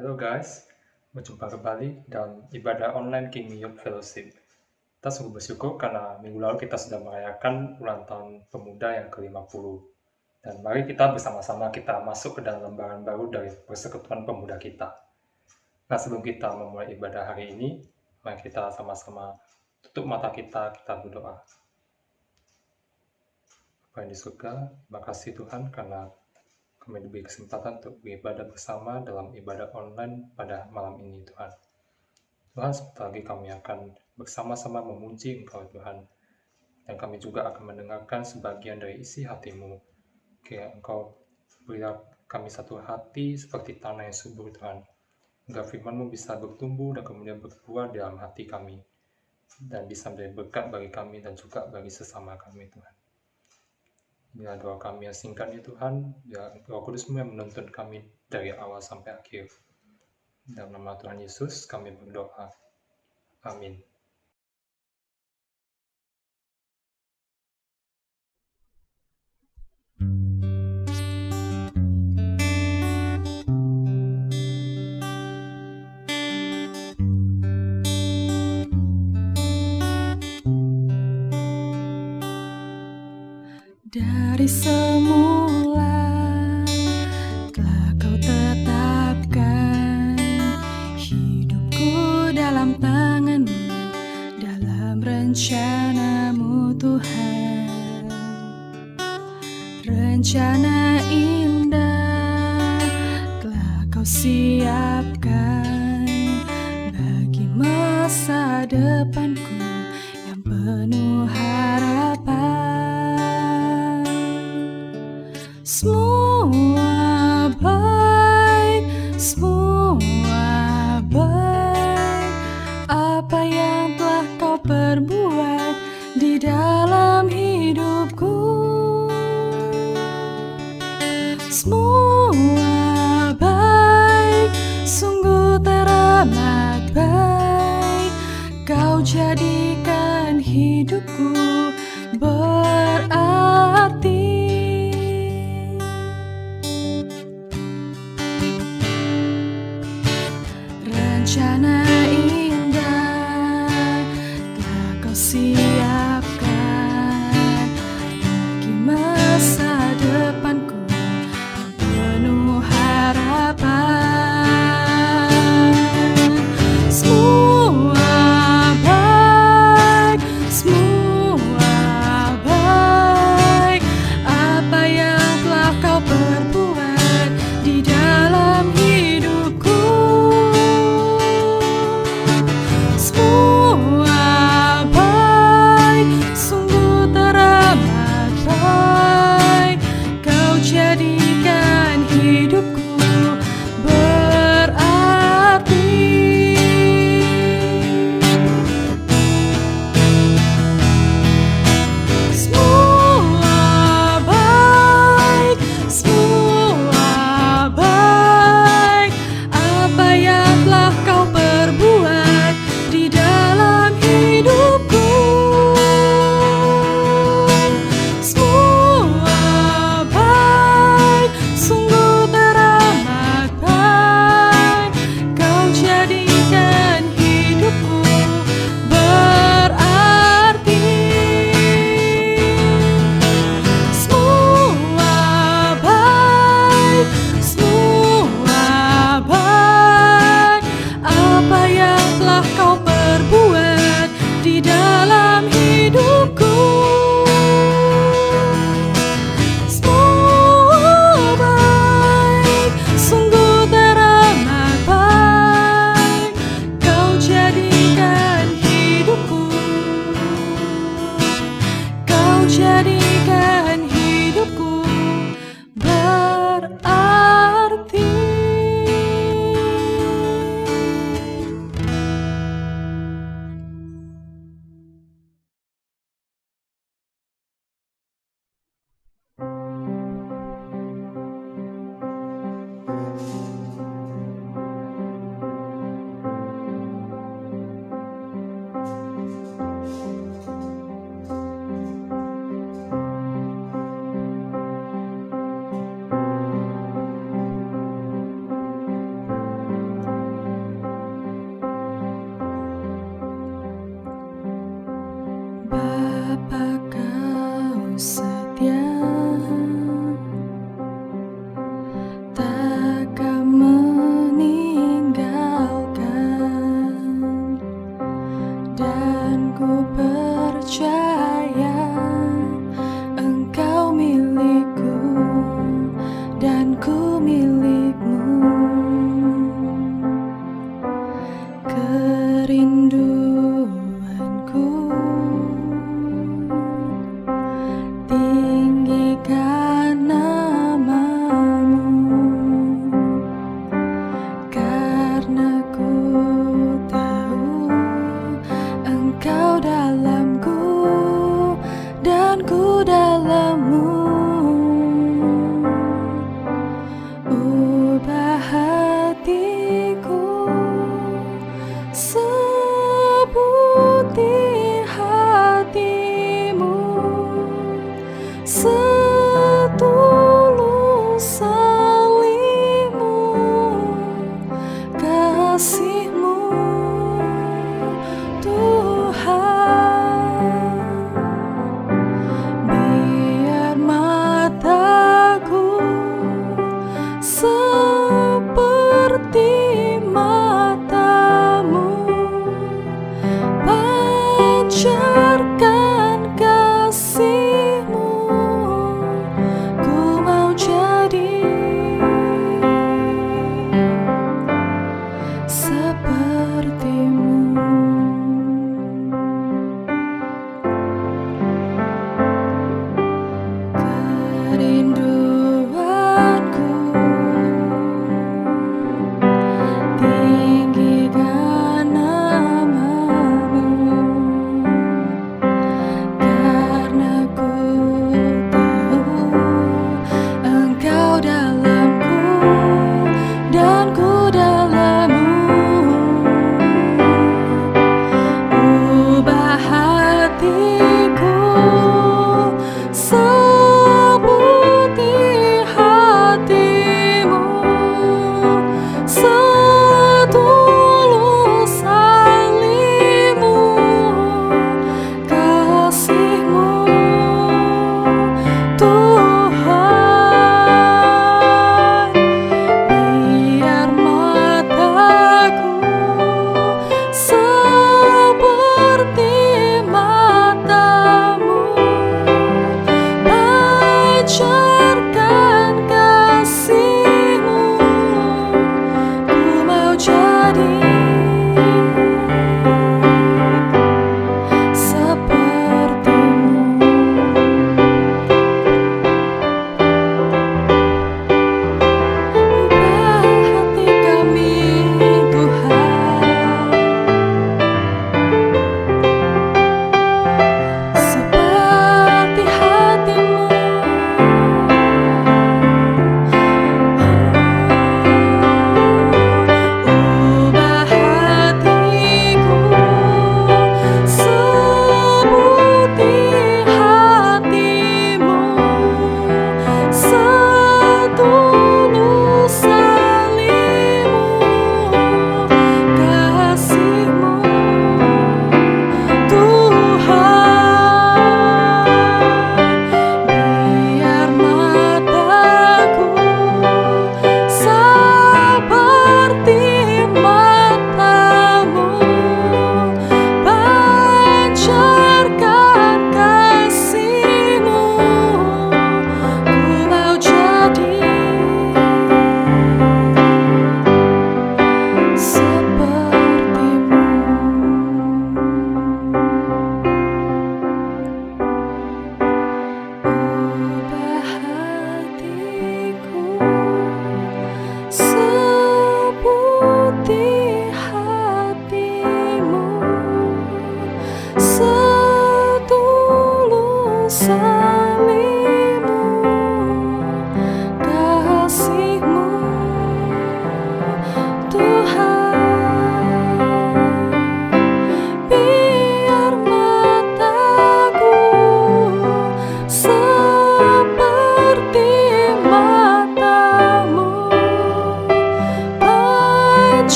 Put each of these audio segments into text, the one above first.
Halo guys, berjumpa kembali dalam ibadah online King Youth Fellowship. Kita sungguh bersyukur karena minggu lalu kita sudah merayakan ulang tahun pemuda yang ke-50. Dan mari kita bersama-sama kita masuk ke dalam lembaran baru dari persekutuan pemuda kita. Nah, sebelum kita memulai ibadah hari ini, mari kita sama-sama tutup mata kita berdoa. Bapa yang di surga, terima kasih Tuhan karena kami diberi kesempatan untuk beribadah bersama dalam ibadah online pada malam ini Tuhan. Tuhan, sebentar lagi kami akan bersama-sama memuji Engkau Tuhan. Dan kami juga akan mendengarkan sebagian dari isi hati-Mu. Kiranya Engkau berilah kami satu hati seperti tanah yang subur Tuhan. Agar firman-Mu bisa bertumbuh dan kemudian berbuah dalam hati kami. Dan bisa menjadi berkat bagi kami dan juga bagi sesama kami Tuhan. Bila doa kami yang singkat ya Tuhan, biar Roh Kudus-Mu yang menuntun kami dari awal sampai akhir. Dalam nama Tuhan Yesus kami berdoa. Amin. Dari semula telah Kau tetapkan hidupku dalam tangan-Mu, dalam rencana-Mu Tuhan. Rencana indah telah Kau siapkan bagi masa depanku yang penuh harapan. Semua baik, semua baik, apa yang telah Kau perbuat di dalam hidupku. Semua baik, sungguh teramat baik, Kau jadikan hidupku berarti. Rencana indah telah Kau siapkan bagi masa depanku yang penuh harapan. Semua baik, semua baik, apa yang telah Kau perbuat di dalam hidupku. karena ku tahu Engkau dalamku dan ku dalammu. Ubah hatiku seperti hatimu, setulus salihmu, kasihmu Tuhan. Biar mataku seperti matamu, pancarkan kasihmu, ku mau jadi sepertimu. Kerinduanku tinggikan namamu, karena ku tahu Engkau dalamku dan ku dalammu.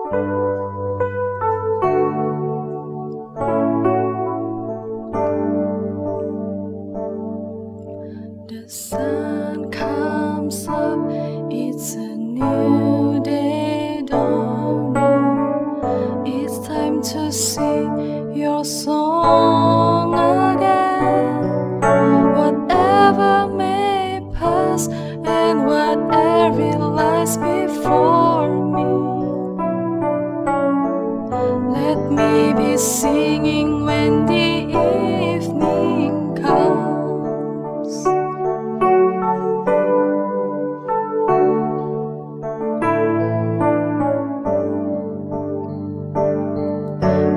The sun comes up, it's a new day dawning. It's time to sing your song again. Whatever may pass and whatever lies before me, let me be singing when the evening comes.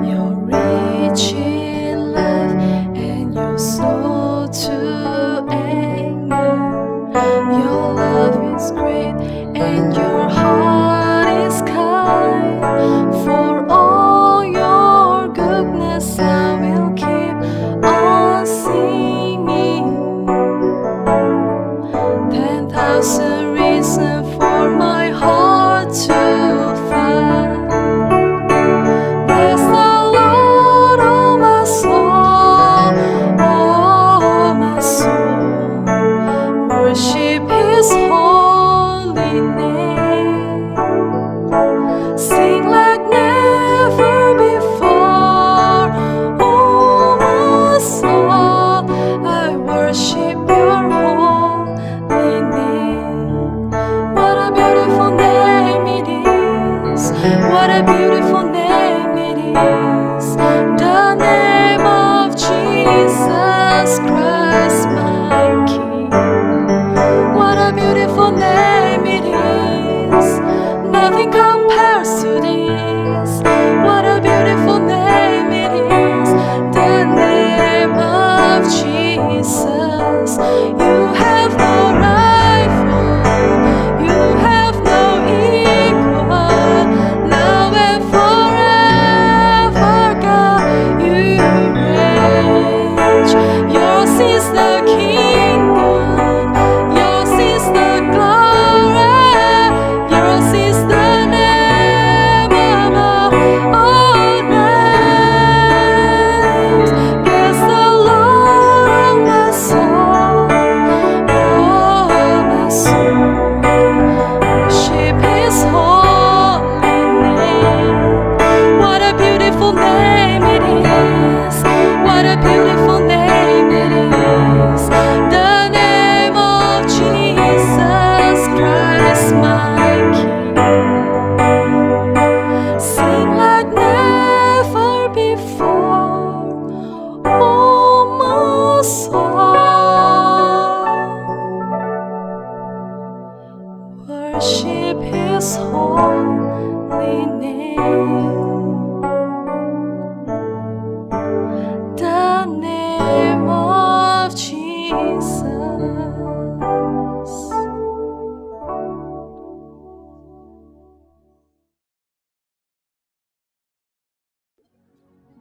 You're rich in love and you're slow to anger. Your love is great and your heart is kind. For all your goodness I will keep on singing. 10,000 reasons for my heart to find. Bless the Lord, oh my soul, oh my soul. Worship His holy name. Sing like never before, oh my soul. I worship Your holy name. What a beautiful name it is. What a beautiful name it is. The name of Jesus Christ, my King. What a beautiful name it is. Nothing compares to this. What a beautiful name it is. The name of Jesus. You have no rival. You have no equal. Now and forever, God, you reign. Yours is the kingdom. Yours is the glory. Yours is the name above all names. Bless the Lord, oh my soul, oh my soul. Worship His holy name. What a beautiful name it is. What a beautiful name it is. The name of Jesus Christ, my King. Sing like never before, oh my soul. Worship His holy name. The name of Jesus.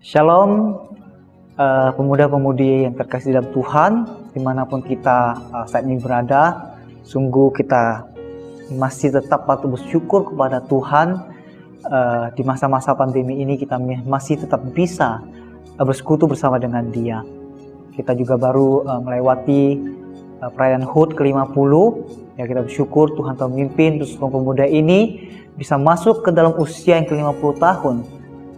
Shalom, pemuda-pemudi yang terkasih dalam Tuhan, dimanapun kita saat ini berada. Sungguh kita masih tetap patut bersyukur kepada Tuhan. Di masa-masa pandemi ini kita masih tetap bisa bersekutu bersama dengan Dia. Kita juga baru melewati perayaan HUT ke-50. Ya, kita bersyukur Tuhan telah memimpin seorang pemuda ini bisa masuk ke dalam usia yang ke-50 tahun.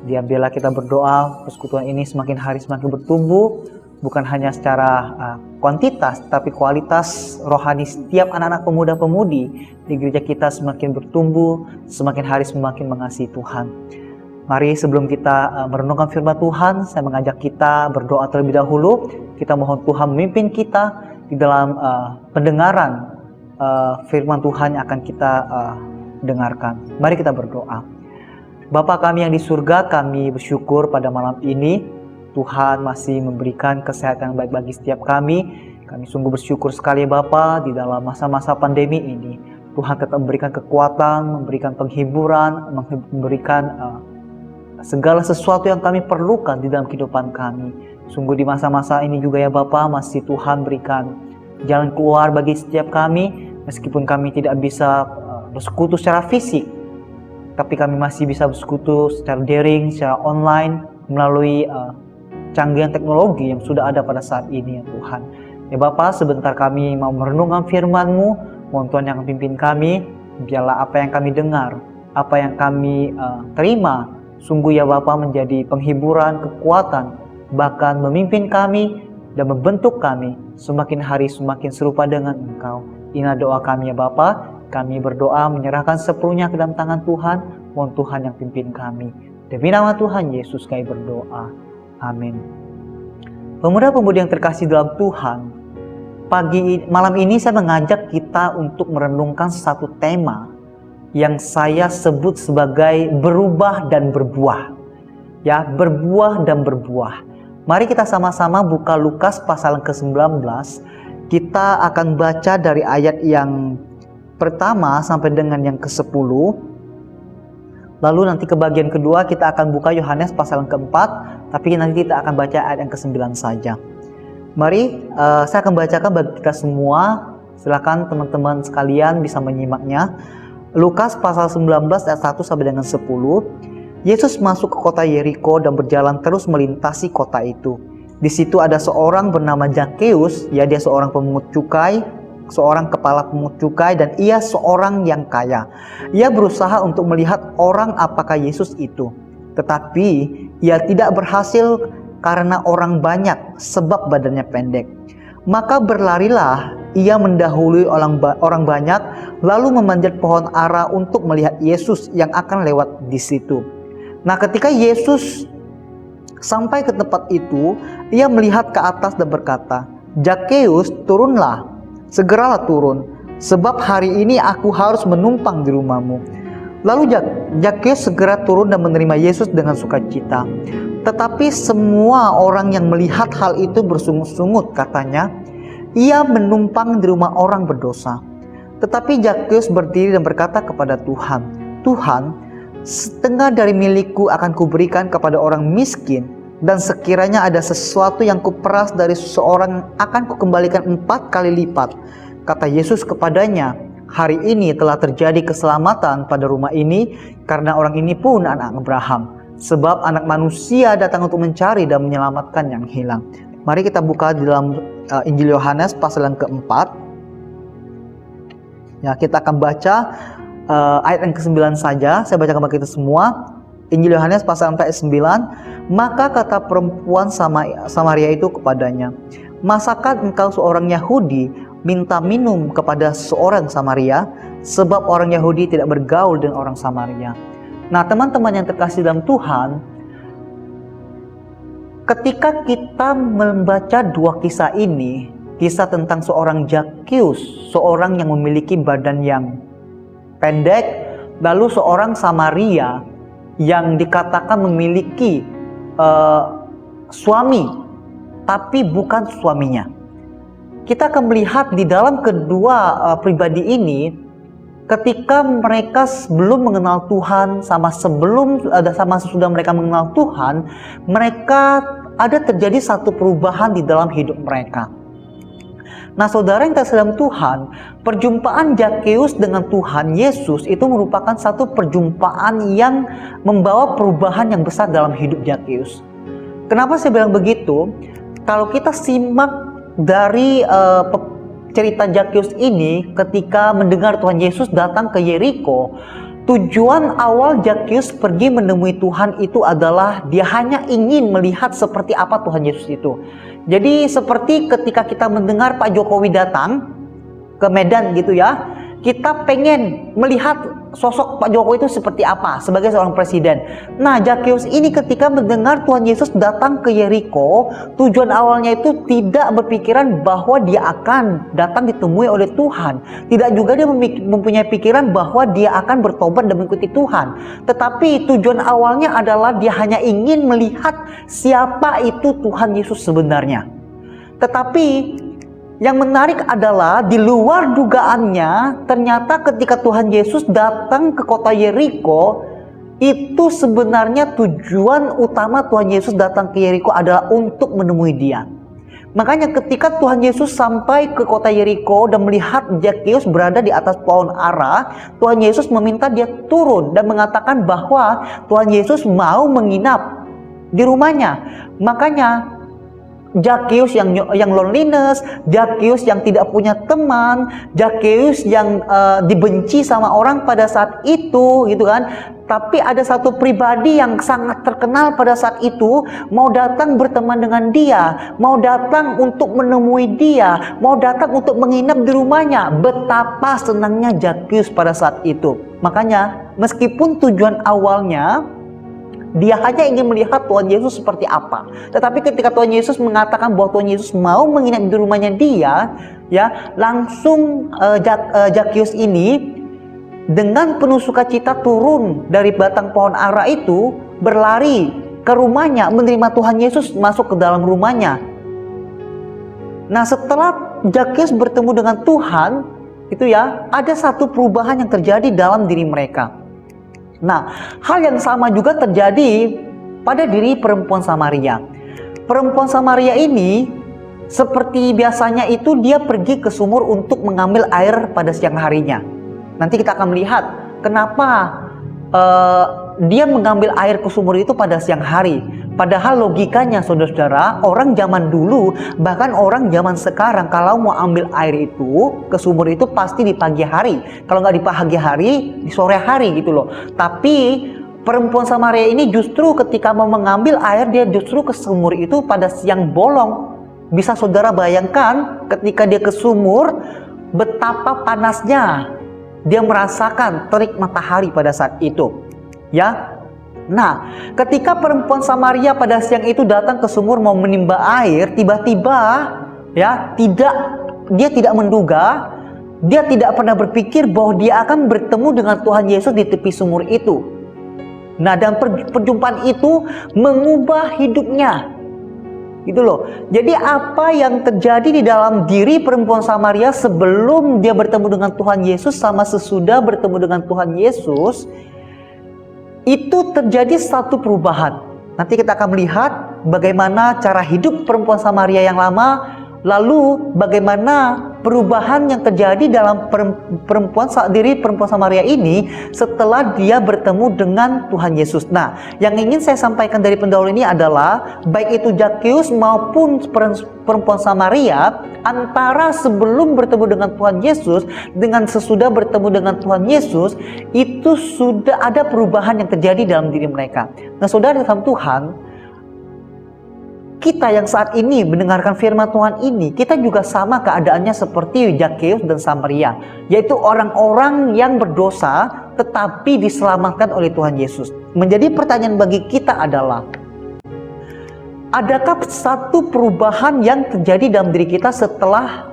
Dia biarlah kita berdoa persekutuan ini semakin hari semakin bertumbuh, bukan hanya secara kuantitas, tapi kualitas rohani setiap anak-anak pemuda-pemudi di gereja kita semakin bertumbuh, semakin hari semakin mengasihi Tuhan. Mari sebelum kita merenungkan firman Tuhan, saya mengajak kita berdoa terlebih dahulu. Kita mohon Tuhan memimpin kita di dalam pendengaran firman Tuhan yang akan kita dengarkan. Mari kita berdoa. Bapa kami yang di surga, kami bersyukur pada malam ini Tuhan masih memberikan kesehatan yang baik bagi setiap kami. Kami sungguh bersyukur sekali Bapa, di dalam masa-masa pandemi ini Tuhan tetap memberikan kekuatan, memberikan penghiburan, memberikan segala sesuatu yang kami perlukan di dalam kehidupan kami. Sungguh di masa-masa ini juga ya Bapa, masih Tuhan berikan jalan keluar bagi setiap kami, meskipun kami tidak bisa bersekutu secara fisik. tapi kami masih bisa bersekutu secara daring, secara online, melalui canggihan teknologi yang sudah ada pada saat ini ya Tuhan. Ya Bapa, sebentar kami mau merenungkan firman-Mu, mohon Tuhan yang pimpin kami, biarlah apa yang kami dengar, apa yang kami terima, sungguh ya Bapa menjadi penghiburan, kekuatan, bahkan memimpin kami dan membentuk kami semakin hari semakin serupa dengan Engkau. Inilah doa kami ya Bapa. Kami berdoa menyerahkan sepenuhnya ke dalam tangan Tuhan. Mohon Tuhan yang pimpin kami. Demi nama Tuhan Yesus kami berdoa. Amin. Pemuda-pemudi yang terkasih dalam Tuhan, malam ini saya mengajak kita untuk merenungkan satu tema yang saya sebut sebagai berubah dan berbuah. Ya, berbuah dan berbuah. Mari kita sama-sama buka Lukas pasal ke-19. Kita akan baca dari ayat yang pertama sampai dengan yang ke-10. Lalu nanti ke bagian kedua kita akan buka Yohanes pasal yang ke-4, tapi nanti kita akan baca ayat yang ke-9 saja. Mari saya akan bacakan bagi kita semua. Silakan teman-teman sekalian bisa menyimaknya. Lukas pasal 19 ayat 1 sampai dengan 10. Yesus masuk ke kota Yeriko dan berjalan terus melintasi kota itu. Di situ ada seorang bernama Zakheus, ya dia seorang pemungut cukai, seorang kepala pemungut cukai, dan ia seorang yang kaya. Ia berusaha untuk melihat orang apakah Yesus itu, tetapi ia tidak berhasil karena orang banyak, sebab badannya pendek. Maka berlarilah ia mendahului orang banyak, lalu memanjat pohon ara untuk melihat Yesus yang akan lewat di situ. Nah, ketika Yesus sampai ke tempat itu, ia melihat ke atas dan berkata, "Zakheus, turunlah, segeralah turun, sebab hari ini aku harus menumpang di rumahmu." Lalu Zakheus segera turun dan menerima Yesus dengan sukacita. Tetapi semua orang yang melihat hal itu bersungut-sungut, katanya, "Ia menumpang di rumah orang berdosa." Tetapi Zakheus berdiri dan berkata kepada Tuhan, "Tuhan, setengah dari milikku akan kuberikan kepada orang miskin, dan sekiranya ada sesuatu yang kuperas dari seseorang akan kukembalikan 4 kali lipat." Kata Yesus kepadanya, "Hari ini telah terjadi keselamatan pada rumah ini, karena orang ini pun anak Abraham. Sebab anak manusia datang untuk mencari dan menyelamatkan yang hilang." Mari kita buka di dalam Injil Yohanes pasal yang ke-4. Ya, kita akan baca ayat yang ke-9 saja. Saya bacakan bagi kita semua. Injil Yohanes pasal 4 ayat 9. Maka kata perempuan Samaria itu kepadanya, "Masakan engkau seorang Yahudi minta minum kepada seorang Samaria? Sebab orang Yahudi tidak bergaul dengan orang Samaria." Nah, teman-teman yang terkasih dalam Tuhan, ketika kita membaca dua kisah ini, kisah tentang seorang Zakheus, seorang yang memiliki badan yang pendek, lalu seorang Samaria yang dikatakan memiliki suami, tapi bukan suaminya. Kita akan melihat di dalam kedua pribadi ini, ketika mereka belum mengenal Tuhan, sama sesudah mereka mengenal Tuhan, mereka ada terjadi satu perubahan di dalam hidup mereka. Nah, saudara yang terkasih dalam Tuhan, perjumpaan Zakheus dengan Tuhan Yesus itu merupakan satu perjumpaan yang membawa perubahan yang besar dalam hidup Zakheus. Kenapa saya bilang begitu? Kalau kita simak dari cerita Zakheus ini, ketika mendengar Tuhan Yesus datang ke Yeriko, tujuan awal Zakheus pergi menemui Tuhan itu adalah dia hanya ingin melihat seperti apa Tuhan Yesus itu. Jadi seperti ketika kita mendengar Pak Jokowi datang ke Medan gitu ya, kita pengen melihat sosok Pak Jokowi itu seperti apa sebagai seorang presiden. Nah, Zakheus ini ketika mendengar Tuhan Yesus datang ke Yeriko, tujuan awalnya itu tidak berpikiran bahwa dia akan datang ditemui oleh Tuhan. Tidak juga dia mempunyai pikiran bahwa dia akan bertobat dan mengikuti Tuhan. Tetapi tujuan awalnya adalah dia hanya ingin melihat siapa itu Tuhan Yesus sebenarnya. Tetapi yang menarik adalah di luar dugaannya, ternyata ketika Tuhan Yesus datang ke kota Yeriko, itu sebenarnya tujuan utama Tuhan Yesus datang ke Yeriko adalah untuk menemui dia. Makanya ketika Tuhan Yesus sampai ke kota Yeriko dan melihat Zakheus berada di atas pohon ara, Tuhan Yesus meminta dia turun dan mengatakan bahwa Tuhan Yesus mau menginap di rumahnya. Makanya Zakheus yang loneliness, Zakheus yang tidak punya teman, Zakheus yang dibenci sama orang pada saat itu, gitu kan. Tapi ada satu pribadi yang sangat terkenal pada saat itu mau datang berteman dengan dia, mau datang untuk menemui dia, mau datang untuk menginap di rumahnya. Betapa senangnya Zakheus pada saat itu. Makanya meskipun tujuan awalnya dia hanya ingin melihat Tuhan Yesus seperti apa, tetapi ketika Tuhan Yesus mengatakan bahwa Tuhan Yesus mau menginap di rumahnya dia, ya, langsung Zakheus ini dengan penuh sukacita turun dari batang pohon ara itu, berlari ke rumahnya, menerima Tuhan Yesus masuk ke dalam rumahnya. Nah, setelah Zakheus bertemu dengan Tuhan, itu ya, ada satu perubahan yang terjadi dalam diri mereka. Nah, hal yang sama juga terjadi pada diri perempuan Samaria. Perempuan Samaria ini seperti biasanya itu dia pergi ke sumur untuk mengambil air pada siang harinya. Nanti kita akan melihat kenapa dia mengambil air ke sumur itu pada siang hari. Padahal logikanya saudara-saudara, orang zaman dulu, bahkan orang zaman sekarang kalau mau ambil air itu ke sumur itu pasti di pagi hari. Kalau nggak di pagi hari, di sore hari gitu loh. Tapi perempuan Samaria ini justru ketika mau mengambil air, dia justru ke sumur itu pada siang bolong. Bisa saudara bayangkan ketika dia ke sumur, betapa panasnya dia merasakan terik matahari pada saat itu, ya. Nah, ketika perempuan Samaria pada siang itu datang ke sumur mau menimba air, tiba-tiba, ya, dia tidak menduga, dia tidak pernah berpikir bahwa dia akan bertemu dengan Tuhan Yesus di tepi sumur itu. Nah, dan perjumpaan itu mengubah hidupnya. Gitu loh. Jadi apa yang terjadi di dalam diri perempuan Samaria sebelum dia bertemu dengan Tuhan Yesus sama sesudah bertemu dengan Tuhan Yesus, itu terjadi satu perubahan. Nanti kita akan melihat bagaimana cara hidup perempuan Samaria yang lama, lalu bagaimana perubahan yang terjadi dalam diri perempuan Samaria ini setelah dia bertemu dengan Tuhan Yesus. Nah, yang ingin saya sampaikan dari pendahulu ini adalah baik itu Zakheus maupun perempuan Samaria, antara sebelum bertemu dengan Tuhan Yesus dengan sesudah bertemu dengan Tuhan Yesus, itu sudah ada perubahan yang terjadi dalam diri mereka. Nah, saudara dalam Tuhan, kita yang saat ini mendengarkan firman Tuhan ini, kita juga sama keadaannya seperti Zakheus dan Samaria, yaitu orang-orang yang berdosa tetapi diselamatkan oleh Tuhan Yesus. Menjadi pertanyaan bagi kita adalah, adakah satu perubahan yang terjadi dalam diri kita setelah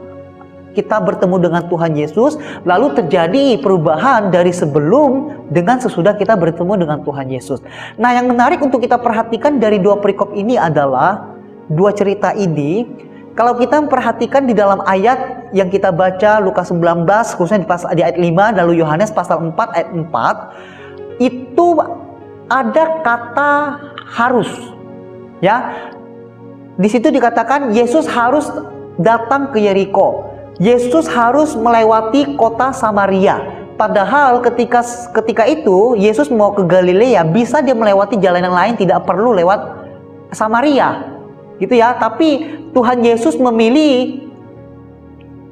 kita bertemu dengan Tuhan Yesus, lalu terjadi perubahan dari sebelum dengan sesudah kita bertemu dengan Tuhan Yesus? Nah, yang menarik untuk kita perhatikan dari dua perikop ini adalah dua cerita ini. Kalau kita memperhatikan di dalam ayat yang kita baca Lukas 19, khususnya di ayat 5, lalu Yohanes pasal 4 ayat 4, itu ada kata harus, ya. Di situ dikatakan Yesus harus datang ke Yeriko. Yesus harus melewati kota Samaria. Padahal ketika itu Yesus mau ke Galilea, bisa dia melewati jalan yang lain, tidak perlu lewat Samaria. Gitu ya, tapi Tuhan Yesus memilih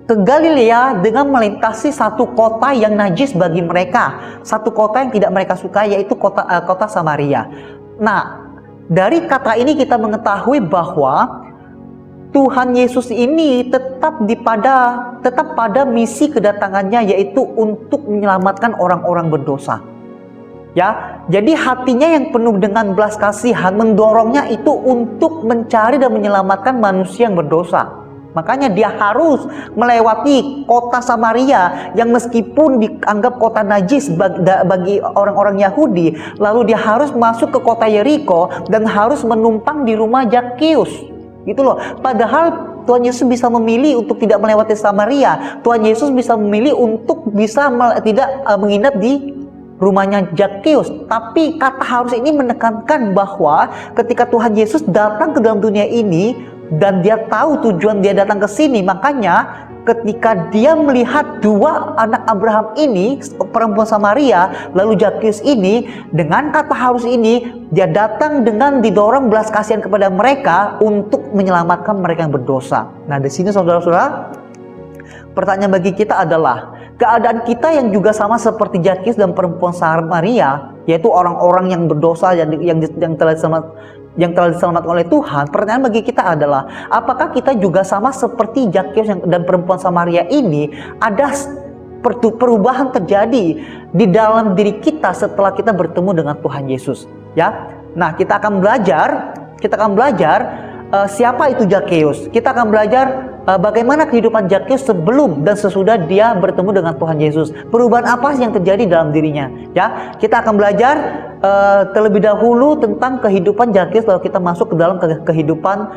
ke Galilea dengan melintasi satu kota yang najis bagi mereka, satu kota yang tidak mereka suka, yaitu kota Samaria. Nah, dari kata ini kita mengetahui bahwa Tuhan Yesus ini tetap pada misi kedatangannya, yaitu untuk menyelamatkan orang-orang berdosa. Ya, jadi hatinya yang penuh dengan belas kasihan mendorongnya itu untuk mencari dan menyelamatkan manusia yang berdosa. Makanya dia harus melewati kota Samaria yang meskipun dianggap kota najis bagi orang-orang Yahudi, lalu dia harus masuk ke kota Yeriko dan harus menumpang di rumah Zakheus. Gitu loh. Padahal Tuhan Yesus bisa memilih untuk tidak melewati Samaria. Tuhan Yesus bisa memilih untuk tidak menginap di rumahnya Zakheus. Tapi kata harus ini menekankan bahwa ketika Tuhan Yesus datang ke dalam dunia ini, dan dia tahu tujuan dia datang ke sini. Makanya ketika dia melihat dua anak Abraham ini, perempuan Samaria lalu Zakheus ini, dengan kata halus ini dia datang dengan didorong belas kasihan kepada mereka untuk menyelamatkan mereka yang berdosa. Nah, di sini saudara-saudara, pertanyaan bagi kita adalah, keadaan kita yang juga sama seperti Zakheus dan perempuan Samaria, yaitu orang-orang yang berdosa yang telah diselamatkan oleh Tuhan. Pertanyaan bagi kita adalah, apakah kita juga sama seperti Zakheus dan perempuan Samaria ini? Ada perubahan terjadi di dalam diri kita setelah kita bertemu dengan Tuhan Yesus, ya. Nah, kita akan belajar siapa itu Zakheus. Kita akan belajar bagaimana kehidupan Zakheus sebelum dan sesudah dia bertemu dengan Tuhan Yesus. Perubahan apa yang terjadi dalam dirinya, ya. Kita akan belajar terlebih dahulu tentang kehidupan Zakheus, lalu kita masuk ke dalam kehidupan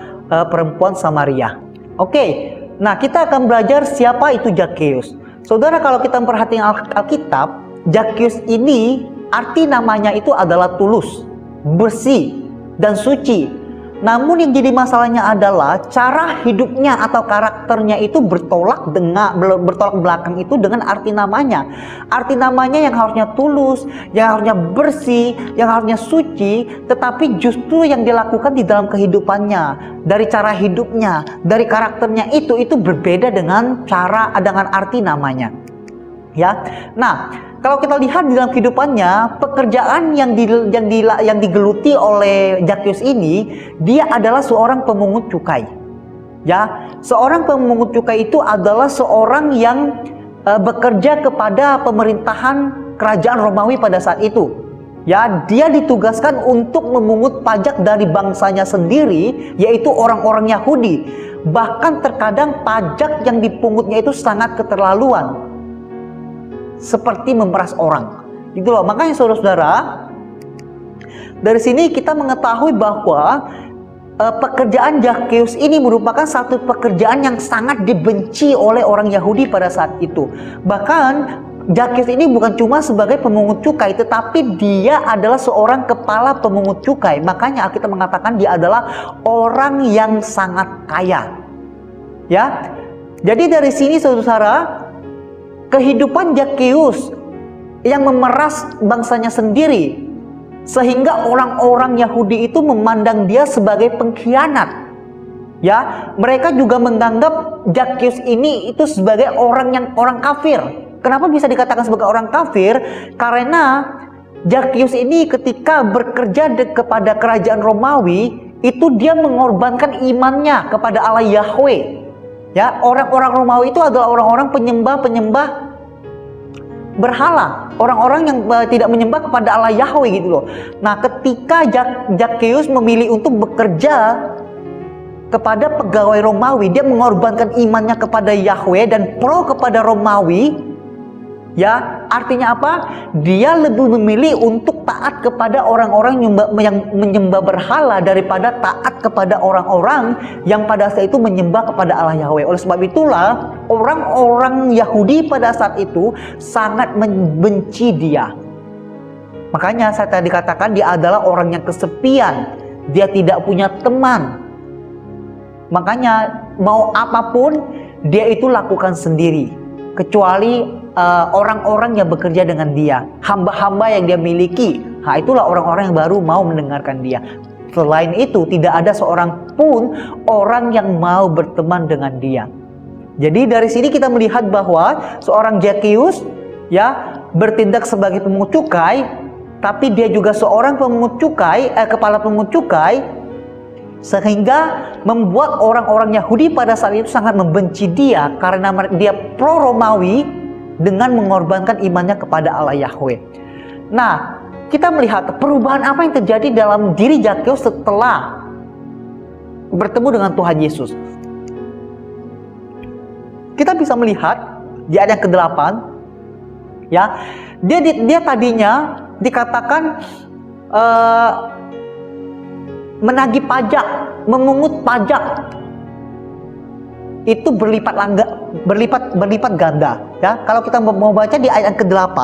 perempuan Samaria. Oke. Nah, kita akan belajar siapa itu Zakheus. Saudara, kalau kita memperhatikan Alkitab, Zakheus ini arti namanya itu adalah tulus, bersih, dan suci. Namun yang jadi masalahnya adalah cara hidupnya atau karakternya itu bertolak belakang itu dengan arti namanya. Arti namanya yang harusnya tulus, yang harusnya bersih, yang harusnya suci, tetapi justru yang dilakukan di dalam kehidupannya, dari cara hidupnya, dari karakternya itu berbeda dengan arti namanya. Ya. Nah, kalau kita lihat di dalam kehidupannya, pekerjaan yang digeluti oleh Zakheus ini, dia adalah seorang pemungut cukai. Ya, seorang pemungut cukai itu adalah seorang yang bekerja kepada pemerintahan kerajaan Romawi pada saat itu. Ya, dia ditugaskan untuk memungut pajak dari bangsanya sendiri, yaitu orang-orang Yahudi. Bahkan terkadang pajak yang dipungutnya itu sangat keterlaluan, seperti memeras orang, gitu loh. Makanya saudara-saudara, dari sini kita mengetahui bahwa pekerjaan Zakheus ini merupakan satu pekerjaan yang sangat dibenci oleh orang Yahudi pada saat itu. Bahkan Zakheus ini bukan cuma sebagai pemungut cukai, tetapi dia adalah seorang kepala pemungut cukai. Makanya Alkitab mengatakan dia adalah orang yang sangat kaya. Ya, jadi dari sini saudara-saudara, kehidupan Zakheus yang memeras bangsanya sendiri, sehingga orang-orang Yahudi itu memandang dia sebagai pengkhianat. Ya, mereka juga menganggap Zakheus ini itu sebagai orang kafir. Kenapa bisa dikatakan sebagai orang kafir? Karena Zakheus ini ketika bekerja kepada kerajaan Romawi, itu dia mengorbankan imannya kepada Allah Yahweh. Ya, orang-orang Romawi itu adalah orang-orang penyembah berhala, orang-orang yang tidak menyembah kepada Allah Yahweh, gitu loh. Nah, ketika Zakheus memilih untuk bekerja kepada pegawai Romawi, dia mengorbankan imannya kepada Yahweh dan pro kepada Romawi. Ya, artinya apa? Dia lebih memilih untuk taat kepada orang-orang yang menyembah berhala daripada taat kepada orang-orang yang pada saat itu menyembah kepada Allah Yahweh. Oleh sebab itulah orang-orang Yahudi pada saat itu sangat membenci dia. Makanya saya tadi katakan dia adalah orang yang kesepian, dia tidak punya teman. Makanya mau apapun dia itu lakukan sendiri, kecuali orang-orang yang bekerja dengan dia, hamba-hamba yang dia miliki. Nah, itulah orang-orang yang baru mau mendengarkan dia. Selain itu, tidak ada seorang pun orang yang mau berteman dengan dia. Jadi dari sini kita melihat bahwa seorang Zakheus ya bertindak sebagai pemungut cukai, tapi dia juga seorang kepala pemungut cukai, sehingga membuat orang-orang Yahudi pada saat itu sangat membenci dia karena dia pro Romawi dengan mengorbankan imannya kepada Allah Yahweh. Nah, kita melihat perubahan apa yang terjadi dalam diri Zakheus setelah bertemu dengan Tuhan Yesus. Kita bisa melihat di ayat yang ke-8, ya, dia tadinya dikatakan menagih pajak, memungut pajak. Itu berlipat ganda, ya. Kalau kita mau baca di ayat yang ke-8,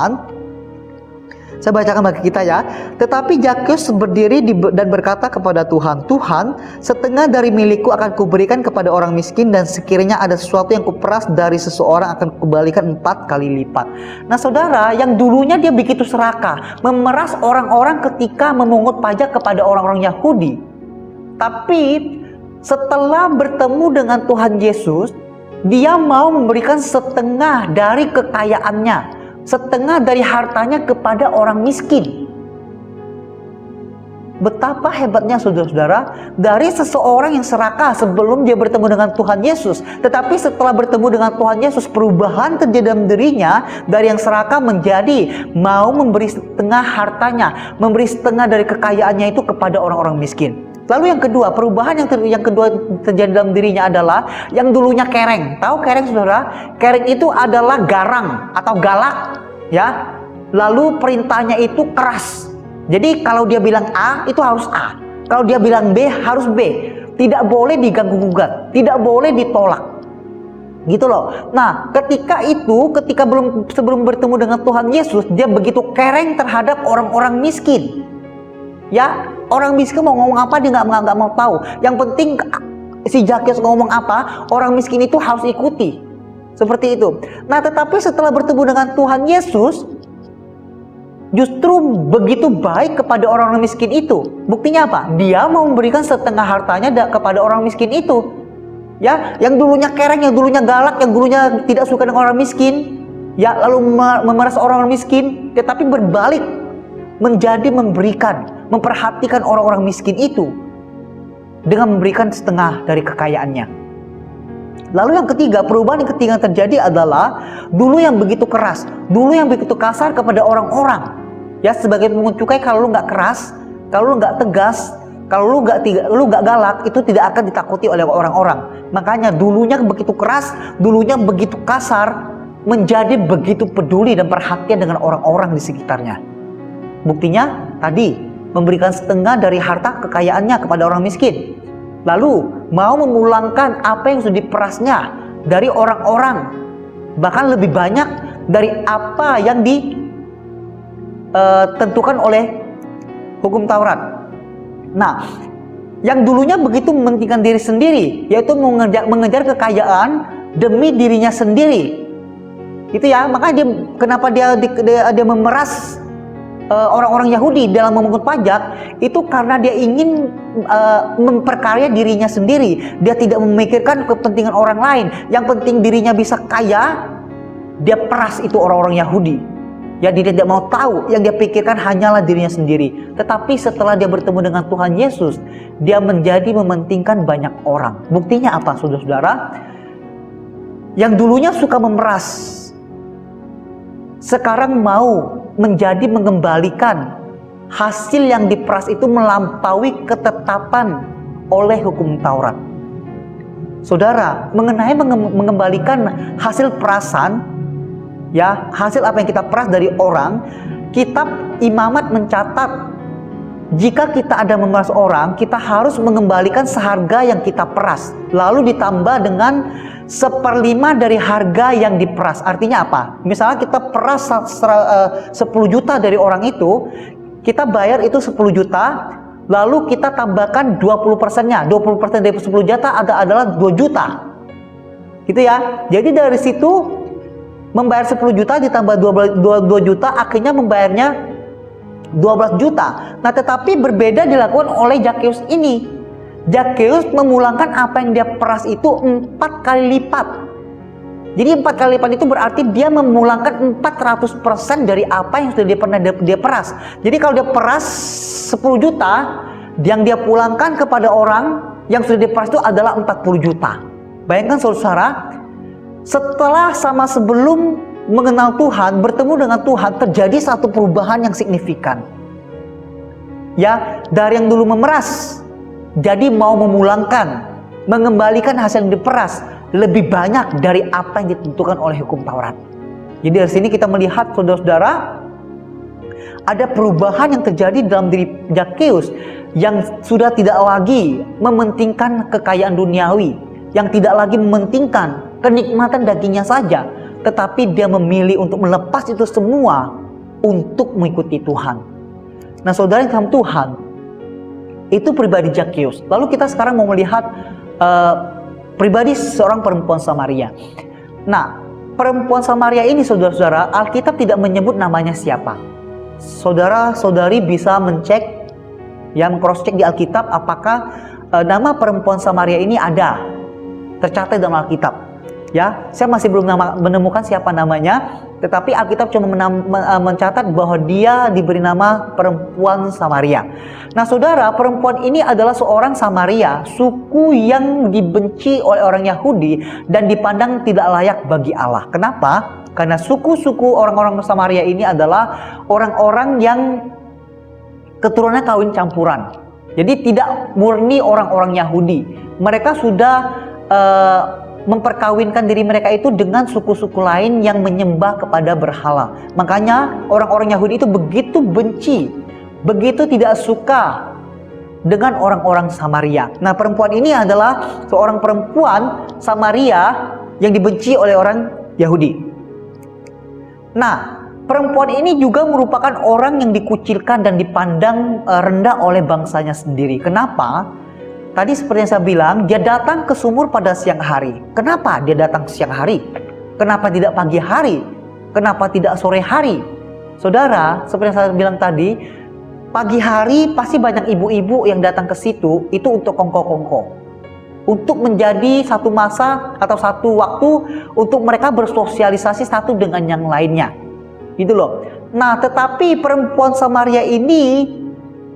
Saya bacakan bagi kita ya. Tetapi Zakheus berdiri dan berkata kepada Tuhan, Tuhan, setengah dari milikku akan kuberikan kepada orang miskin, dan sekiranya ada sesuatu yang kuperas dari seseorang akan kubalikan 4 kali lipat. Nah saudara, yang dulunya dia begitu serakah, memeras orang-orang ketika memungut pajak kepada orang-orang Yahudi. Tapi setelah bertemu dengan Tuhan Yesus, dia mau memberikan setengah dari kekayaannya, setengah dari hartanya kepada orang miskin. Betapa hebatnya saudara-saudara, dari seseorang yang serakah sebelum dia bertemu dengan Tuhan Yesus, tetapi setelah bertemu dengan Tuhan Yesus, perubahan terjadi dalam dirinya, dari yang serakah menjadi mau memberi setengah hartanya, memberi setengah dari kekayaannya itu kepada orang-orang miskin. Lalu yang kedua, perubahan yang kedua terjadi dalam dirinya adalah yang dulunya kereng. Tahu kereng saudara? Kereng itu adalah garang atau galak, ya. Lalu perintahnya itu keras. Jadi kalau dia bilang A, itu harus A. Kalau dia bilang B, harus B. Tidak boleh diganggu gugat, tidak boleh ditolak. Gitu loh. Nah, ketika sebelum bertemu dengan Tuhan Yesus, dia begitu kereng terhadap orang-orang miskin. Ya, orang miskin mau ngomong apa dia nggak mau tahu. Yang penting si Zakheus ngomong apa, orang miskin itu harus ikuti. Seperti itu. Nah, tetapi setelah bertemu dengan Tuhan Yesus, justru begitu baik kepada orang-orang miskin itu. Buktinya apa? Dia mau memberikan setengah hartanya kepada orang miskin itu. Ya, yang dulunya kereng, yang dulunya galak, yang dulunya tidak suka dengan orang miskin, ya, lalu memeras orang miskin, tetapi berbalik menjadi memberikan, memperhatikan orang-orang miskin itu dengan memberikan setengah dari kekayaannya. Lalu yang ketiga, perubahan yang ketiga yang terjadi adalah dulu yang begitu keras, dulu yang begitu kasar kepada orang-orang. Ya, sebagai pungut cukai, kalau lu nggak keras, kalau lu nggak tegas, kalau lu nggak galak, itu tidak akan ditakuti oleh orang-orang. Makanya dulunya begitu keras, dulunya begitu kasar, menjadi begitu peduli dan perhatian dengan orang-orang di sekitarnya. Buktinya tadi, memberikan setengah dari harta kekayaannya kepada orang miskin. Lalu mau memulangkan apa yang sudah diperasnya dari orang-orang, bahkan lebih banyak dari apa yang ditentukan oleh hukum Taurat. Nah, yang dulunya begitu mementingkan diri sendiri, yaitu mengejar kekayaan demi dirinya sendiri. Gitu ya, makanya kenapa dia memeras orang-orang Yahudi dalam memungut pajak, itu karena dia ingin memperkaya dirinya sendiri. Dia tidak memikirkan kepentingan orang lain. Yang penting dirinya bisa kaya, dia peras itu orang-orang Yahudi. Ya, dia tidak mau tahu, yang dia pikirkan hanyalah dirinya sendiri. Tetapi setelah dia bertemu dengan Tuhan Yesus, dia menjadi mementingkan banyak orang. Buktinya apa, saudara-saudara? Yang dulunya suka memeras, sekarang mau menjadi mengembalikan hasil yang diperas itu melampaui ketetapan oleh hukum Taurat. Saudara, mengenai mengembalikan hasil perasan, ya, hasil apa yang kita peras dari orang, kitab Imamat mencatat jika kita ada memeras orang, kita harus mengembalikan seharga yang kita peras, lalu ditambah dengan 1/5 dari harga yang diperas. Artinya apa? Misalnya kita peras 10 juta dari orang itu, kita bayar itu 10 juta, lalu kita tambahkan 20%-nya. 20% dari 10 juta adalah 2 juta. Gitu ya. Jadi dari situ membayar 10 juta ditambah 2 juta, akhirnya membayarnya 12 juta. Nah, tetapi berbeda dilakukan oleh Zakheus ini. Zakheus memulangkan apa yang dia peras itu 4 kali lipat. Jadi 4 kali lipat itu berarti dia memulangkan 400% dari apa yang sudah dia peras. Jadi kalau dia peras 10 juta, yang dia pulangkan kepada orang yang sudah diperas itu adalah 40 juta. Bayangkan saudara, setelah sama sebelum mengenal Tuhan, bertemu dengan Tuhan, terjadi satu perubahan yang signifikan. Ya, dari yang dulu memeras, jadi mau memulangkan, mengembalikan hasil yang diperas lebih banyak dari apa yang ditentukan oleh hukum Taurat. Jadi dari sini kita melihat, saudara-saudara, ada perubahan yang terjadi dalam diri Zakheus yang sudah tidak lagi mementingkan kekayaan duniawi, yang tidak lagi mementingkan kenikmatan dagingnya saja, tetapi dia memilih untuk melepas itu semua untuk mengikuti Tuhan. Nah, saudara yang dalam Tuhan, itu pribadi Zakheus. Lalu kita sekarang mau melihat pribadi seorang perempuan Samaria. Nah, perempuan Samaria ini, saudara-saudara, Alkitab tidak menyebut namanya siapa. Saudara-saudari bisa mencek, yang cross-check di Alkitab apakah nama perempuan Samaria ini ada tercatat dalam Alkitab. Ya, saya masih belum menemukan siapa namanya, tetapi Alkitab cuma mencatat bahwa dia diberi nama perempuan Samaria. Nah, saudara, perempuan ini adalah seorang Samaria, suku yang dibenci oleh orang Yahudi dan dipandang tidak layak bagi Allah. Kenapa? Karena suku-suku orang-orang Samaria ini adalah orang-orang yang keturunannya kawin campuran. Jadi tidak murni orang-orang Yahudi. Mereka sudah memperkawinkan diri mereka itu dengan suku-suku lain yang menyembah kepada berhala. Makanya orang-orang Yahudi itu begitu benci, begitu tidak suka dengan orang-orang Samaria. Nah, perempuan ini adalah seorang perempuan Samaria yang dibenci oleh orang Yahudi. Nah, perempuan ini juga merupakan orang yang dikucilkan dan dipandang rendah oleh bangsanya sendiri. Kenapa? Tadi seperti yang saya bilang, dia datang ke sumur pada siang hari. Kenapa dia datang siang hari? Kenapa tidak pagi hari? Kenapa tidak sore hari? Saudara, seperti yang saya bilang tadi, pagi hari pasti banyak ibu-ibu yang datang ke situ, itu untuk kongko-kongko. Untuk menjadi satu masa atau satu waktu untuk mereka bersosialisasi satu dengan yang lainnya. Gitu loh. Nah, tetapi perempuan Samaria ini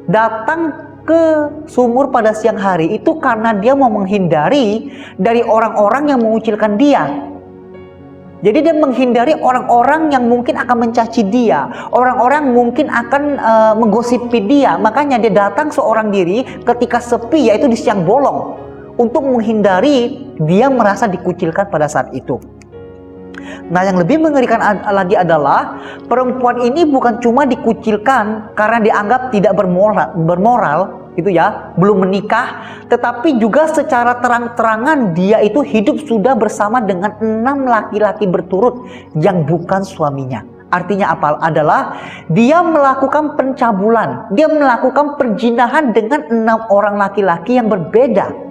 datang ke sumur pada siang hari itu karena dia mau menghindari dari orang-orang yang mengucilkan dia. Jadi dia menghindari orang-orang yang mungkin akan mencaci dia, orang-orang mungkin akan menggosipi dia. Makanya dia datang seorang diri ketika sepi, yaitu di siang bolong, untuk menghindari dia merasa dikucilkan pada saat itu. Nah, yang lebih mengerikan lagi adalah perempuan ini bukan cuma dikucilkan karena dianggap tidak bermoral gitu ya, belum menikah, tetapi juga secara terang-terangan dia itu hidup sudah bersama dengan 6 laki-laki berturut yang bukan suaminya. Artinya apa? Adalah dia melakukan pencabulan, dia melakukan perzinahan dengan 6 orang laki-laki yang berbeda.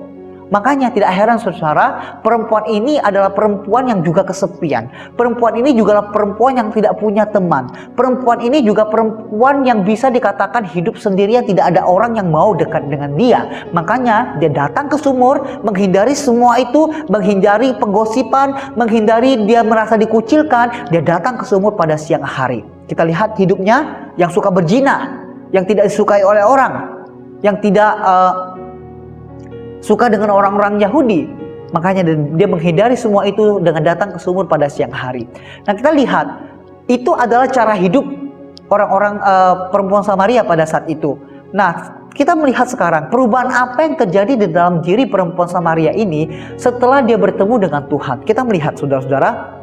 Makanya tidak heran saudara, perempuan ini adalah perempuan yang juga kesepian. Perempuan ini juga adalah perempuan yang tidak punya teman. Perempuan ini juga perempuan yang bisa dikatakan hidup sendirian, tidak ada orang yang mau dekat dengan dia. Makanya dia datang ke sumur, menghindari semua itu, menghindari penggosipan, menghindari dia merasa dikucilkan. Dia datang ke sumur pada siang hari. Kita lihat hidupnya yang suka berzina, yang tidak disukai oleh orang, yang tidak suka dengan orang-orang Yahudi. Makanya dia menghindari semua itu dengan datang ke sumur pada siang hari. Nah, kita lihat itu adalah cara hidup orang-orang perempuan Samaria pada saat itu. Nah, kita melihat sekarang perubahan apa yang terjadi di dalam diri perempuan Samaria ini setelah dia bertemu dengan Tuhan. Kita melihat saudara-saudara,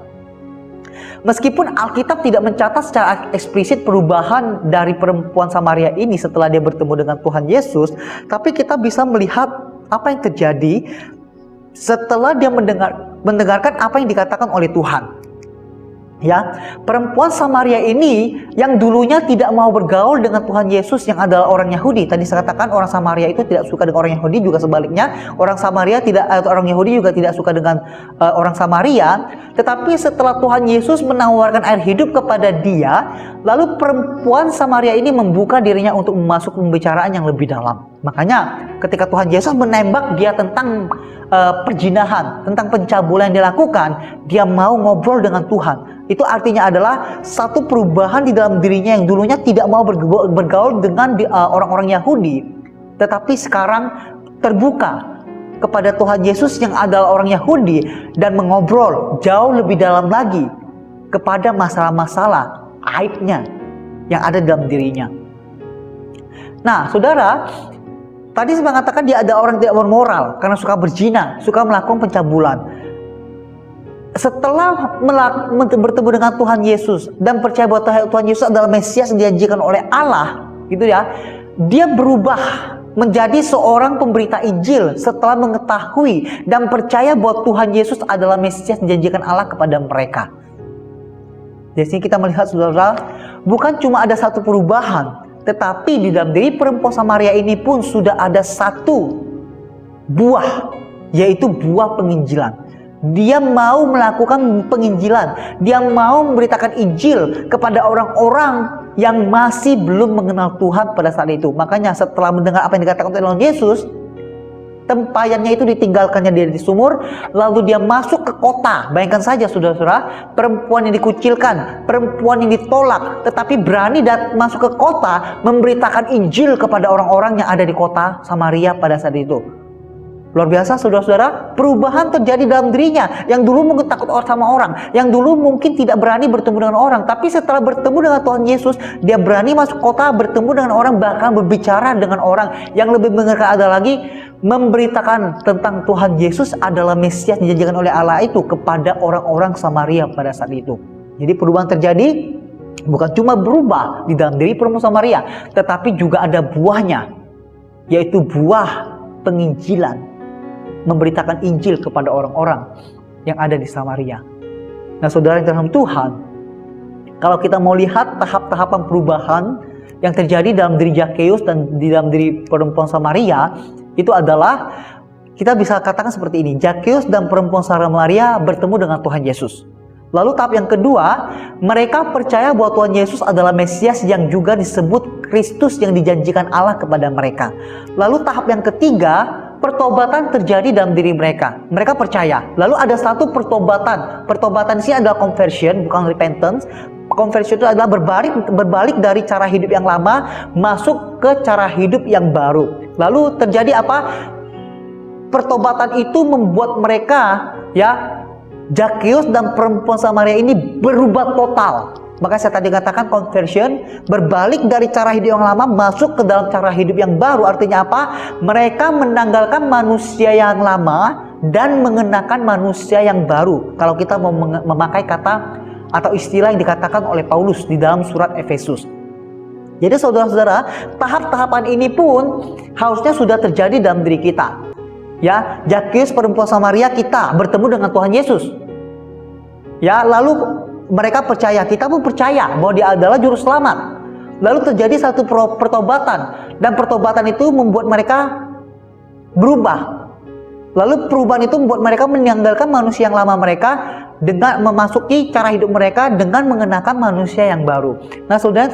meskipun Alkitab tidak mencatat secara eksplisit perubahan dari perempuan Samaria ini setelah dia bertemu dengan Tuhan Yesus, tapi kita bisa melihat apa yang terjadi setelah dia mendengarkan apa yang dikatakan oleh Tuhan. Ya, perempuan Samaria ini yang dulunya tidak mau bergaul dengan Tuhan Yesus yang adalah orang Yahudi. Tadi saya katakan orang Samaria itu tidak suka dengan orang Yahudi, juga sebaliknya orang Samaria orang Yahudi juga tidak suka dengan orang Samaria. Tetapi setelah Tuhan Yesus menawarkan air hidup kepada dia, lalu perempuan Samaria ini membuka dirinya untuk masuk pembicaraan yang lebih dalam. Makanya ketika Tuhan Yesus menembak dia tentang perzinahan, tentang pencabulan yang dilakukan, dia mau ngobrol dengan Tuhan. Itu artinya adalah satu perubahan di dalam dirinya yang dulunya tidak mau bergaul dengan orang-orang Yahudi, tetapi sekarang terbuka kepada Tuhan Yesus yang adalah orang Yahudi dan mengobrol jauh lebih dalam lagi kepada masalah-masalah aibnya yang ada dalam dirinya. Nah, saudara, tadi saya mengatakan dia ada orang tidak bermoral karena suka berzina, suka melakukan pencabulan. Setelah bertemu dengan Tuhan Yesus dan percaya bahwa Tuhan Yesus adalah Mesias yang dijanjikan oleh Allah, gitu ya, dia berubah menjadi seorang pemberita Injil setelah mengetahui dan percaya bahwa Tuhan Yesus adalah Mesias yang dijanjikan Allah kepada mereka. Di sini kita melihat saudara, bukan cuma ada satu perubahan, tetapi di dalam diri perempuan Samaria ini pun sudah ada satu buah, yaitu buah penginjilan. Dia mau melakukan penginjilan, dia mau memberitakan Injil kepada orang-orang yang masih belum mengenal Tuhan pada saat itu. Makanya setelah mendengar apa yang dikatakan oleh Yesus, tempayannya itu ditinggalkannya di sumur, lalu dia masuk ke kota. Bayangkan saja saudara-saudara, perempuan yang dikucilkan, perempuan yang ditolak, tetapi berani masuk ke kota, memberitakan Injil kepada orang-orang yang ada di kota Samaria pada saat itu. Luar biasa saudara-saudara, perubahan terjadi dalam dirinya. Yang dulu mungkin takut sama orang, yang dulu mungkin tidak berani bertemu dengan orang, tapi setelah bertemu dengan Tuhan Yesus, dia berani masuk kota, bertemu dengan orang, bahkan berbicara dengan orang. Yang lebih mengerikan adalah lagi, memberitakan tentang Tuhan Yesus adalah Mesias yang dijanjikan oleh Allah itu kepada orang-orang Samaria pada saat itu. Jadi perubahan terjadi, bukan cuma berubah di dalam diri perempuan Samaria, tetapi juga ada buahnya, yaitu buah penginjilan. Memberitakan Injil kepada orang-orang yang ada di Samaria. Nah saudara yang dalam Tuhan, kalau kita mau lihat tahap-tahapan perubahan yang terjadi dalam diri Zakheus dan di dalam diri perempuan Samaria, itu adalah, kita bisa katakan seperti ini, Zakheus dan perempuan Samaria bertemu dengan Tuhan Yesus. Lalu tahap yang kedua, mereka percaya bahwa Tuhan Yesus adalah Mesias yang juga disebut Kristus yang dijanjikan Allah kepada mereka. Lalu tahap yang ketiga, pertobatan terjadi dalam diri mereka. Mereka percaya. Lalu ada satu pertobatan. Pertobatan ini adalah conversion, bukan repentance. Conversion itu adalah berbalik dari cara hidup yang lama masuk ke cara hidup yang baru. Lalu terjadi apa? Pertobatan itu membuat mereka, Zakheus dan perempuan Samaria ini berubah total. Maka saya tadi katakan conversion, berbalik dari cara hidup yang lama masuk ke dalam cara hidup yang baru. Artinya apa? Mereka menanggalkan manusia yang lama dan mengenakan manusia yang baru. Kalau kita mau memakai kata atau istilah yang dikatakan oleh Paulus di dalam surat Efesus. Jadi saudara-saudara, tahap-tahapan ini pun harusnya sudah terjadi dalam diri kita. Zakheus perempuan Samaria, kita bertemu dengan Tuhan Yesus. Lalu mereka percaya, kita pun percaya bahwa dia adalah juru selamat. Lalu terjadi satu pertobatan, dan pertobatan itu membuat mereka berubah. Lalu perubahan itu membuat mereka meninggalkan manusia yang lama mereka dengan memasuki cara hidup mereka dengan mengenakan manusia yang baru. Nah saudara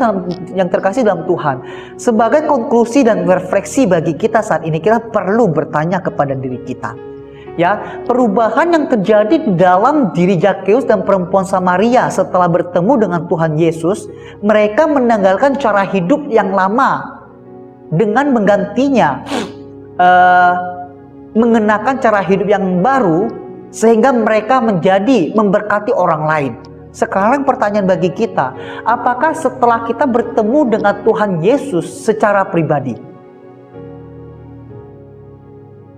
yang terkasih dalam Tuhan, sebagai konklusi dan refleksi bagi kita saat ini, kita perlu bertanya kepada diri kita. Perubahan yang terjadi di dalam diri Zakheus dan perempuan Samaria setelah bertemu dengan Tuhan Yesus, mereka menanggalkan cara hidup yang lama dengan menggantinya mengenakan cara hidup yang baru, sehingga mereka menjadi memberkati orang lain. Sekarang pertanyaan bagi kita, apakah setelah kita bertemu dengan Tuhan Yesus secara pribadi,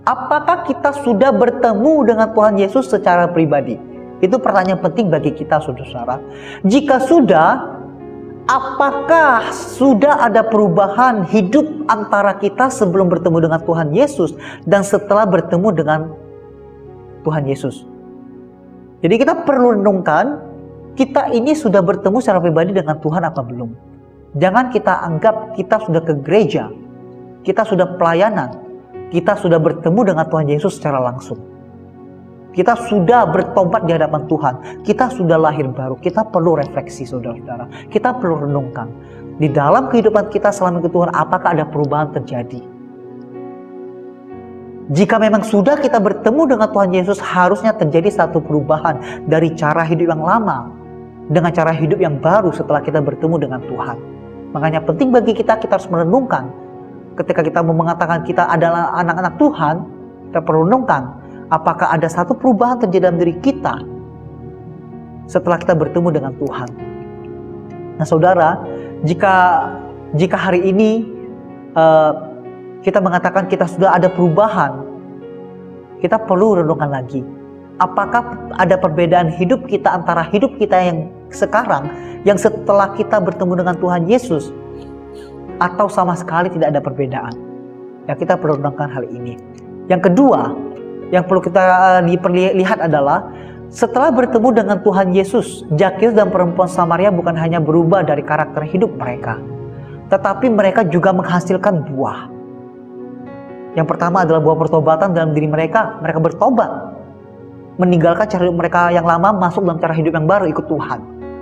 apakah kita sudah bertemu dengan Tuhan Yesus secara pribadi? Itu pertanyaan penting bagi kita, saudara-saudara. Jika sudah, apakah sudah ada perubahan hidup antara kita sebelum bertemu dengan Tuhan Yesus dan setelah bertemu dengan Tuhan Yesus? Jadi kita perlu renungkan, kita ini sudah bertemu secara pribadi dengan Tuhan apa belum? Jangan kita anggap kita sudah ke gereja, kita sudah pelayanan, kita sudah bertemu dengan Tuhan Yesus secara langsung. Kita sudah bertobat di hadapan Tuhan. Kita sudah lahir baru. Kita perlu refleksi, saudara-saudara. Kita perlu renungkan. Di dalam kehidupan kita selama itu Tuhan, apakah ada perubahan terjadi? Jika memang sudah kita bertemu dengan Tuhan Yesus, harusnya terjadi satu perubahan dari cara hidup yang lama dengan cara hidup yang baru setelah kita bertemu dengan Tuhan. Makanya penting bagi kita harus merenungkan. Ketika kita mau mengatakan kita adalah anak-anak Tuhan, kita perlu renungkan. Apakah ada satu perubahan terjadi dalam diri kita setelah kita bertemu dengan Tuhan? Nah saudara, jika hari ini kita mengatakan kita sudah ada perubahan, kita perlu renungkan lagi. Apakah ada perbedaan hidup kita antara hidup kita yang sekarang, yang setelah kita bertemu dengan Tuhan Yesus, atau sama sekali tidak ada perbedaan? Ya, kita perlu renungkan hal ini. Yang kedua, yang perlu kita lihat adalah Setelah bertemu dengan Tuhan Yesus, Zakheus dan perempuan Samaria bukan hanya berubah dari karakter hidup mereka, tetapi mereka juga menghasilkan buah. Yang pertama adalah buah pertobatan dalam diri mereka. Mereka bertobat, meninggalkan cara hidup mereka yang lama, masuk dalam cara hidup yang baru, ikut Tuhan.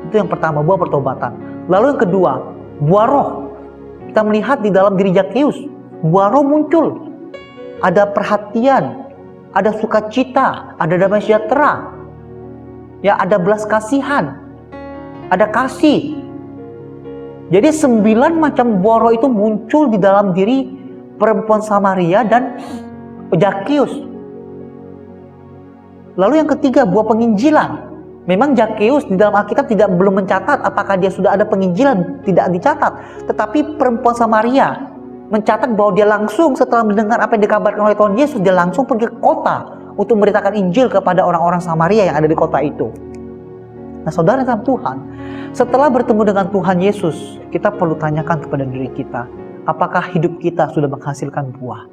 Itu yang pertama, buah pertobatan. Lalu yang kedua, buah roh. Kita melihat di dalam diri Zakheus, buah roh muncul. Ada perhatian, ada sukacita, ada damai sejahtera, ya, ada belas kasihan, ada kasih. Jadi 9 macam buah roh itu muncul di dalam diri perempuan Samaria dan Zakheus. Lalu yang ketiga, buah penginjilan. Memang Zakheus di dalam Alkitab belum mencatat apakah dia sudah ada penginjilan, tidak dicatat. Tetapi perempuan Samaria mencatat bahwa dia langsung setelah mendengar apa yang dikabarkan oleh Tuhan Yesus, dia langsung pergi ke kota untuk memberitakan Injil kepada orang-orang Samaria yang ada di kota itu. Nah, saudara dalam Tuhan, setelah bertemu dengan Tuhan Yesus, kita perlu tanyakan kepada diri kita, apakah hidup kita sudah menghasilkan buah?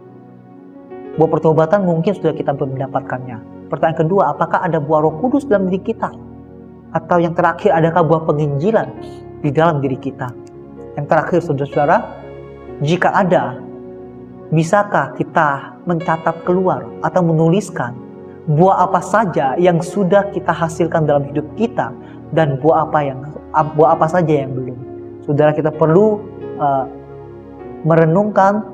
Buah pertobatan mungkin sudah kita belum mendapatkannya. Pertanyaan kedua, apakah ada buah Roh Kudus dalam diri kita? Atau yang terakhir, adakah buah penginjilan di dalam diri kita? Yang terakhir, saudara-saudara, jika ada, bisakah kita mencatat keluar atau menuliskan buah apa saja yang sudah kita hasilkan dalam hidup kita dan buah apa saja yang belum? Saudara, kita perlu merenungkan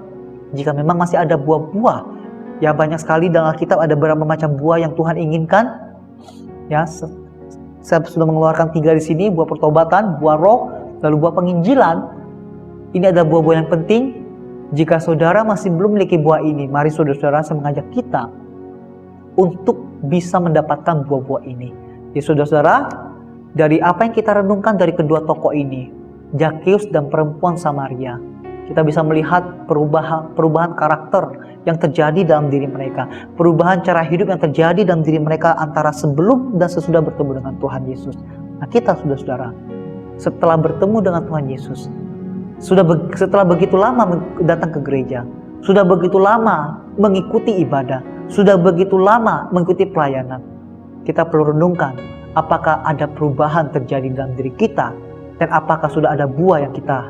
jika memang masih ada buah-buah. Ya, banyak sekali dalam Alkitab ada beberapa macam buah yang Tuhan inginkan. Ya, saya sudah mengeluarkan 3 di sini, buah pertobatan, buah roh, lalu buah penginjilan. Ini ada buah-buah yang penting. Jika saudara masih belum memiliki buah ini, mari saudara-saudara, saya mengajak kita untuk bisa mendapatkan buah-buah ini. Jadi saudara-saudara, dari apa yang kita renungkan dari kedua tokoh ini, Zakheus dan perempuan Samaria, kita bisa melihat perubahan karakter yang terjadi dalam diri mereka, perubahan cara hidup yang terjadi dalam diri mereka antara sebelum dan sesudah bertemu dengan Tuhan Yesus. Nah, kita saudara-saudara, setelah bertemu dengan Tuhan Yesus, setelah begitu lama datang ke gereja, sudah begitu lama mengikuti ibadah, sudah begitu lama mengikuti pelayanan, kita perlu renungkan apakah ada perubahan terjadi dalam diri kita dan apakah sudah ada buah yang kita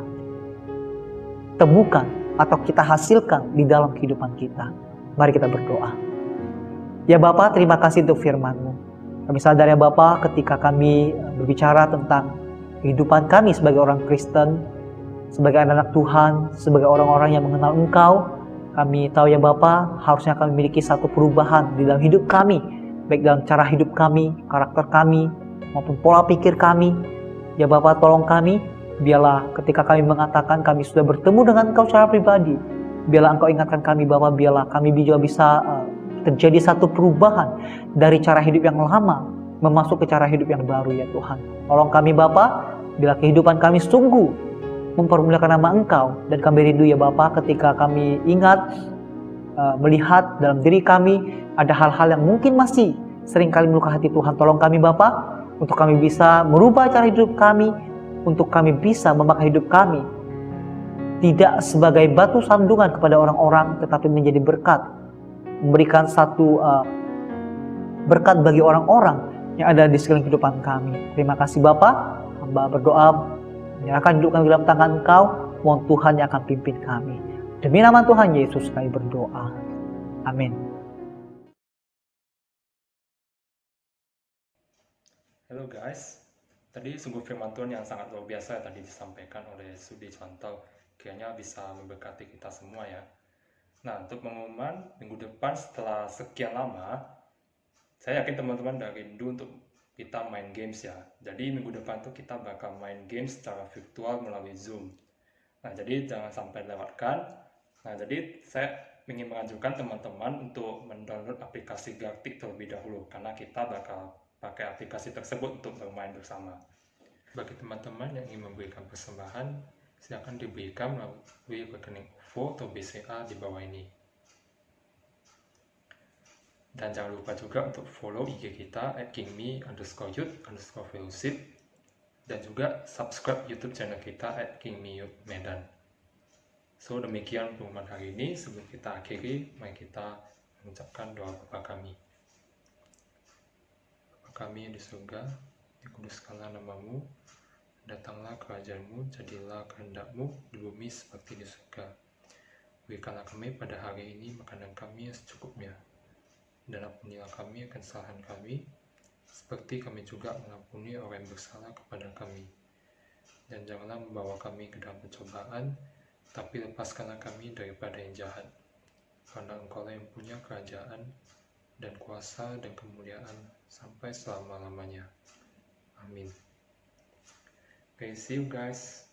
temukan atau kita hasilkan di dalam kehidupan kita. Mari kita berdoa. Ya Bapa, terima kasih untuk firman-Mu. Kami sadar ya Bapa, ketika kami berbicara tentang kehidupan kami sebagai orang Kristen, sebagai anak-anak Tuhan, sebagai orang-orang yang mengenal Engkau, kami tahu ya Bapa, harusnya kami memiliki satu perubahan di dalam hidup kami, baik dalam cara hidup kami, karakter kami, maupun pola pikir kami. Ya Bapa, tolong kami, biarlah ketika kami mengatakan kami sudah bertemu dengan Engkau secara pribadi, biarlah Engkau ingatkan kami bahwa biarlah kami juga bisa terjadi satu perubahan dari cara hidup yang lama memasuki ke cara hidup yang baru ya Tuhan. Tolong kami Bapa, bila kehidupan kami sungguh mempermuliakan nama Engkau, dan kami rindu ya Bapa ketika kami ingat melihat dalam diri kami ada hal-hal yang mungkin masih seringkali melukai hati Tuhan. Tolong kami Bapa, untuk kami bisa merubah cara hidup kami, untuk kami bisa memakai hidup kami tidak sebagai batu sandungan kepada orang-orang, tetapi menjadi berkat, memberikan satu berkat bagi orang-orang yang ada di sekeliling kehidupan kami. Terima kasih Bapa, hamba berdoa menyerahkan hidup kami dalam tangan Engkau, mohon Tuhan yang akan pimpin kami. Demi nama Tuhan Yesus kami berdoa. Amin. Halo guys, tadi sungguh firman Tuhan yang sangat luar biasa tadi disampaikan oleh Sudi Chantau. Kiranya bisa memberkati kita semua ya. Nah, untuk pengumuman minggu depan setelah sekian lama, saya yakin teman-teman udah rindu untuk kita main games ya. Jadi minggu depan tuh kita bakal main games secara virtual melalui Zoom. Nah, jadi jangan sampai lewatkan. Nah, jadi saya ingin menganjurkan teman-teman untuk mendownload aplikasi Gartic terlebih dahulu, karena kita bakal pakai aplikasi tersebut untuk bermain bersama. Bagi teman-teman yang ingin memberikan persembahan, silakan diberikan melalui rekening OVO atau BCA di bawah ini. Dan jangan lupa juga untuk follow IG kita @kingme_youth_fellowship, dan juga subscribe YouTube channel kita @kingmeyouthmedan. So, demikian pengumuman hari ini. Sebelum kita akhiri, mari kita mengucapkan doa Bapa kami. kami yang di surga, dikuduskanlah namamu, datanglah kerajaanmu, jadilah kehendakmu di bumi seperti di surga. Berikanlah kami pada hari ini makanan kami yang secukupnya, dan ampunilah kami akan kesalahan kami, seperti kami juga mengampuni orang yang bersalah kepada kami. Dan janganlah membawa kami ke dalam pencobaan, tapi lepaskanlah kami daripada yang jahat. Karena Engkau yang punya kerajaan, dan kuasa, dan kemuliaan, sampai selama-lamanya. Amin. Okay, see you guys.